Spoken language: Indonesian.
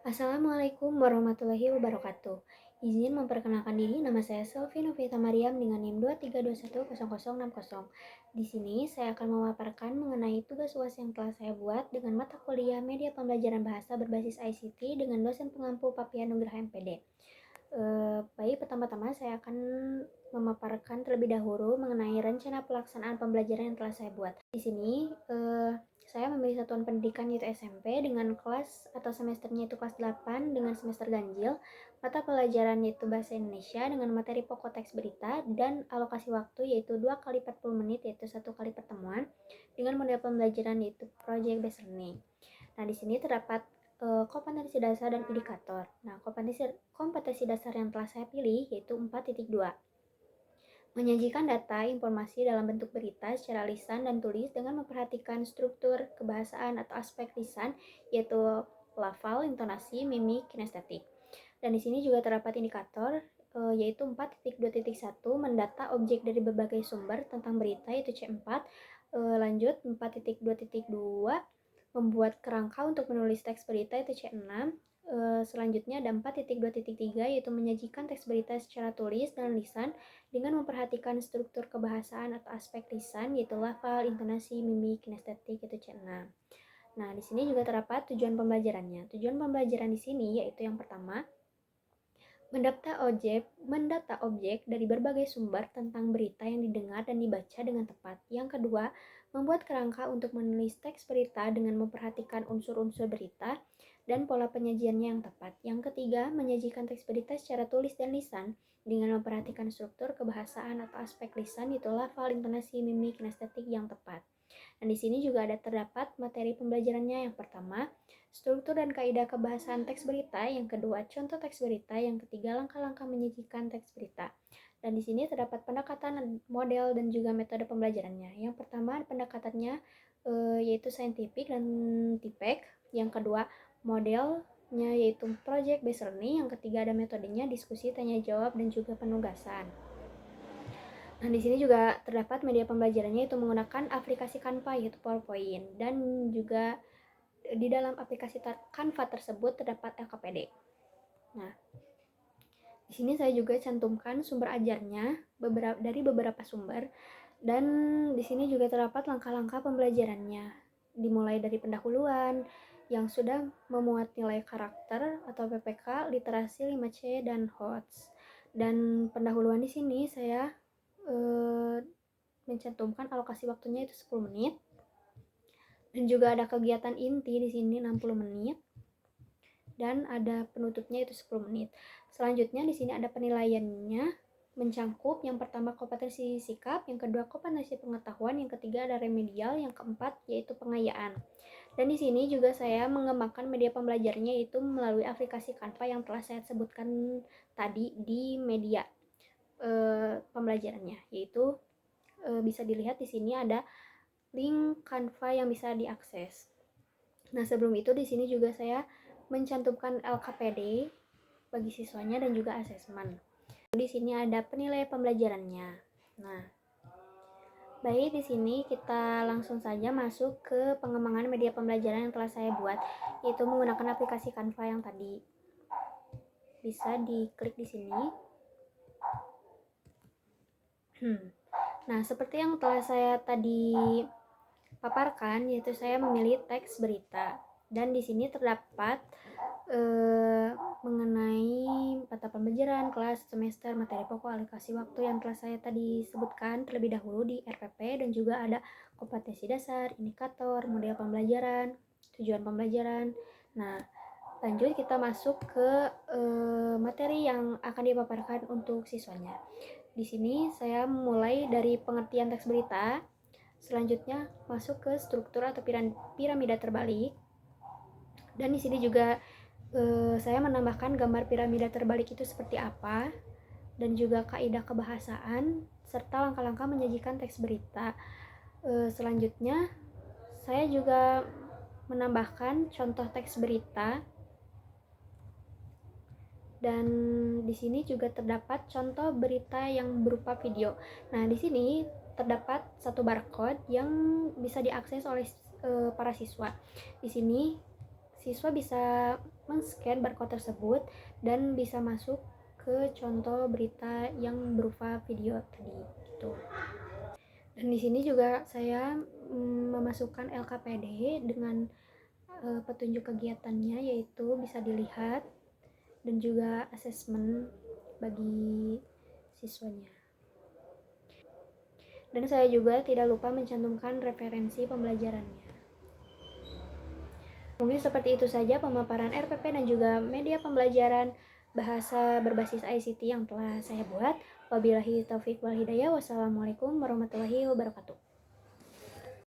Assalamualaikum warahmatullahi wabarakatuh. Izin memperkenalkan diri, nama saya Selvi Novita Mariam dengan NIM 232100060. Di sini saya akan memaparkan mengenai tugas UAS yang telah saya buat dengan mata kuliah Media Pembelajaran Bahasa berbasis ICT dengan dosen pengampu Papia Nugraha MPD. Baik, pertama-tama saya akan memaparkan terlebih dahulu mengenai rencana pelaksanaan pembelajaran yang telah saya buat. Di sini saya memilih satuan pendidikan yaitu SMP dengan kelas atau semesternya itu kelas 8 dengan semester ganjil, mata pelajaran yaitu bahasa Indonesia dengan materi pokok teks berita dan alokasi waktu yaitu 2 kali 40 menit yaitu 1 kali pertemuan dengan model pembelajaran yaitu project based learning. Nah, di sini terdapat kompetensi dasar dan indikator. Nah, kompetensi dasar yang telah saya pilih yaitu 4.2. Menyajikan data informasi dalam bentuk berita secara lisan dan tulis dengan memperhatikan struktur kebahasaan atau aspek lisan yaitu lafal, intonasi, mimik, kinestetik. Dan di sini juga terdapat indikator yaitu 4.2.1 mendata objek dari berbagai sumber tentang berita yaitu C4. Lanjut 4.2.2 membuat kerangka untuk menulis teks berita itu C6. Selanjutnya ada 4.2.3 yaitu menyajikan teks berita secara tulis dan lisan dengan memperhatikan struktur kebahasaan atau aspek lisan yaitu lafal, intonasi, mimik, kinestetik itu C6. Nah, di sini juga terdapat tujuan pembelajarannya. Tujuan pembelajaran di sini yaitu yang pertama, mendata objek dari berbagai sumber tentang berita yang didengar dan dibaca dengan tepat. Yang kedua, membuat kerangka untuk menulis teks berita dengan memperhatikan unsur-unsur berita dan pola penyajiannya yang tepat. Yang ketiga, menyajikan teks berita secara tulis dan lisan dengan memperhatikan struktur kebahasaan atau aspek lisan yaitu lafal, intonasi, mimik, kinestetik yang tepat. Dan di sini juga ada terdapat materi pembelajarannya. Yang pertama, struktur dan kaidah kebahasaan teks berita. Yang kedua, contoh teks berita. Yang ketiga, langkah-langkah menyajikan teks berita. Dan di sini terdapat pendekatan model dan juga metode pembelajarannya. Yang pertama, pendekatannya yaitu scientific dan TPEC. Yang kedua, modelnya yaitu project based learning. Yang ketiga, ada metodenya diskusi, tanya jawab, dan juga penugasan. Nah, di sini juga terdapat media pembelajarannya itu menggunakan aplikasi Canva yaitu PowerPoint dan juga di dalam aplikasi Canva tersebut terdapat LKPD. Nah, di sini saya juga cantumkan sumber ajarnya dari beberapa sumber dan di sini juga terdapat langkah-langkah pembelajarannya dimulai dari pendahuluan yang sudah memuat nilai karakter atau PPK, literasi 5C dan HOTS. Dan pendahuluan di sini saya mencantumkan alokasi waktunya itu 10 menit dan juga ada kegiatan inti di sini 60 menit dan ada penutupnya itu 10 menit. Selanjutnya di sini ada penilaiannya mencangkup yang pertama kompetensi sikap, yang kedua kompetensi pengetahuan, yang ketiga ada remedial, yang keempat yaitu pengayaan. Dan di sini juga saya mengembangkan media pembelajarnya itu melalui aplikasi Canva yang telah saya sebutkan tadi di media pembelajarannya, yaitu bisa dilihat di sini ada link Canva yang bisa diakses. Nah, sebelum itu di sini juga saya mencantumkan LKPD bagi siswanya dan juga asesmen. Di sini ada penilaian pembelajarannya. Nah, baik, di sini kita langsung saja masuk ke pengembangan media pembelajaran yang telah saya buat, yaitu menggunakan aplikasi Canva yang tadi. Bisa diklik di sini. Nah, seperti yang telah saya tadi paparkan, yaitu saya memilih teks berita. Dan di sini terdapat mengenai mata pembelajaran, kelas, semester, materi pokok, alokasi waktu yang telah saya tadi sebutkan terlebih dahulu di RPP, dan juga ada kompetensi dasar, indikator, model pembelajaran, tujuan pembelajaran. Nah, lanjut kita masuk ke materi yang akan dipaparkan untuk siswanya. Di sini saya mulai dari pengertian teks berita, selanjutnya masuk ke struktur atau piramida terbalik. Dan di sini juga saya menambahkan gambar piramida terbalik itu seperti apa dan juga kaidah kebahasaan serta langkah-langkah menyajikan teks berita. Selanjutnya saya juga menambahkan contoh teks berita dan di sini juga terdapat contoh berita yang berupa video. Nah, di sini terdapat satu barcode yang bisa diakses oleh para siswa. Di sini siswa bisa men-scan barcode tersebut dan bisa masuk ke contoh berita yang berupa video tadi gitu. Dan di sini juga saya memasukkan LKPD dengan petunjuk kegiatannya, yaitu bisa dilihat dan juga asesmen bagi siswanya. Dan saya juga tidak lupa mencantumkan referensi pembelajarannya. Mungkin seperti itu saja pemaparan RPP dan juga media pembelajaran bahasa berbasis ICT yang telah saya buat. Wabillahi taufiq wal hidayah. Wassalamualaikum warahmatullahi wabarakatuh.